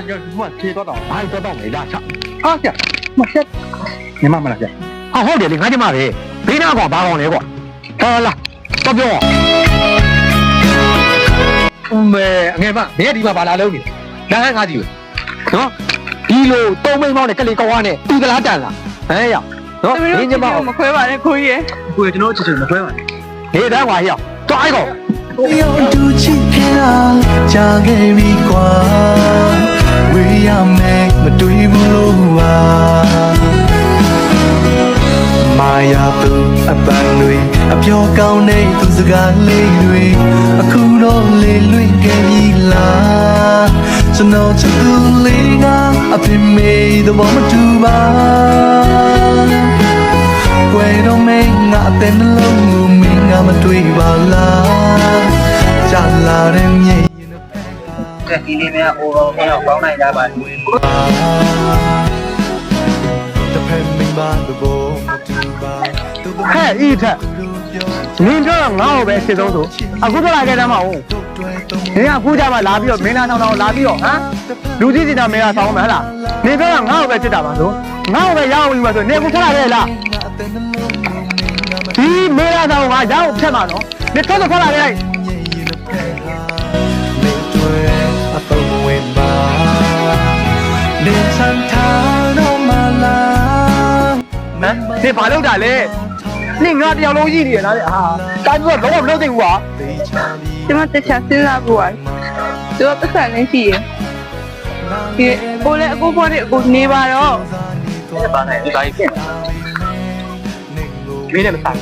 要我贴多少？哎，多到没啦，操！啊呀，我先，你慢慢来先。好好的，你看见嘛呗？别那光八光那个，好了，到表。没，你嘛，别地方把它留的，哪还干的？喏，一路都没毛的，跟你搞完的，都给他占了。哎呀，喏，人家嘛，မခွဲပါနဲ့ခွေးရဲ့ ကိုကျွန်တော်ချစ်ချင်မခွဲပါနဲ့ 你在玩呀？抓一个。 有赌气天啊，嫁给你瓜，为呀妹么对不路啊。မာယာသူအပန်းတွေအပြောကောင်းတဲ့သူစကားလေးတွေအခုတော့လေလွင့်ခဲ့ပြီလားကျွန်တော်ချစ်သူလေးကအပြစ်မေးသဘောမတူပါွယ်တော့မင်းငါအတဲ့နှလုံးကိုမင်းကမတွေ့ပါလားကြာလာတဲ့မြေရင်တစ်ဖက်က ဒီလေးများအိုတော်နဲ့ပေါင်းနိုင်ကြပါဘူး တစ်ဖက်မိမဘောမတူပါ ဟဲ့ဤထက်မင်းပြောတော့ငါ့ကိုပဲအစ်ဆုံးဆိုအခုတော့လာခဲ့တယ်မဟုတ်မင်းကအခုကြမှာလာပြီးတော့မင်းသားတောင်းလာပြီးတော့ဟမ်လူကြီးစီတာမင်းကဆောင်းမယ်ဟလားမင်းပြောတော့ငါ့ကိုပဲစစ်တာပါဆိုငါ့ကိုပဲရအောင်ပြီးမှဆိုနေအခုထွက်လာခဲ့လားဒီမင်းသားတောင်းကရအောင်ဖြတ်မှာနော်နေထွက်တော့ထွက်လာခဲ့လိုက် နေတွေ့အတော့ဝင်ပါနေချမ်းထားတော့မလား ဟမ်နေဘာလုပ်တာလဲနေငါတယောက်လုံးရှိနေရလားဟာတိုင်းပြီးတော့လုံးဝမလုပ်သိဘူးကွာ သိချာပြီ ကျမတခြားစဉ်းစားဖို့ပါသူကပတ်စံလေးရှိရဲ့ဒီကိုလည်းအခုပေါ်တဲ့အကိုနေပါတော့ ဘာနဲ့ဒီတိုင်းဖြစ်မင်းနဲ့မဆိုင်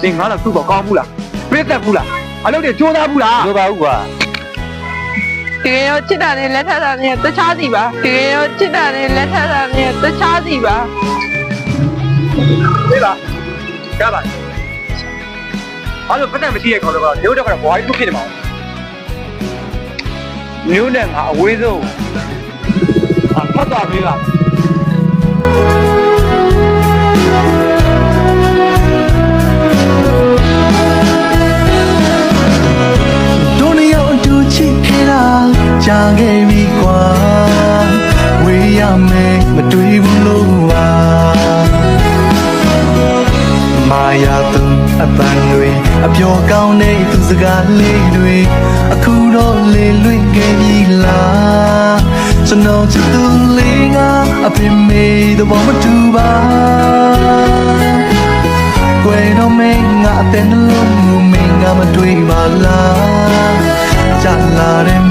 သင်ငါတော့သူ့ကောကောင်းဘူးလားပြည့်တက်ဘူးလားအလုပ်တွေကြိုးစားဘူးလားကြိုးပါဘူးကွာ တကယ်ရောချစ်တာနဲ့လက်ထပ်တာနဲ့တခြားစီပါတကယ်ရောချစ်တာနဲ့လက်ထပ်တာနဲ့တခြားစီပါ ဒီပါကြပါအဲ့လိုပတ်သက်မရှိတဲ့ခေါ်တော့မျိုးတော့ကတော့ဘွားကြီးဖြစ်နေမှာမျိုးနဲ့ငါအဝေးဆုံးဖတ်သွားပြီလား တို့နှစ်ယောက်အတူချစ်ခဲ့တာကြာခဲ့ပြီကွာဝေးရမယ်မတွေ့ဘူးလို့ပါမာယာသူအပန်းတွေအပြောကောင်းတဲ့သူစကားလေးတွေအခုတော့လေလွင့်ခဲ့ပြီလားကျွန်တော်ချစ်သူလေးကအပြစ်မေးသဘောမတူပါွယ်တော့မင်းငါအတဲ့နှလုံးကိုမင်းကမတွေ့ပါလားကြာလာတဲ့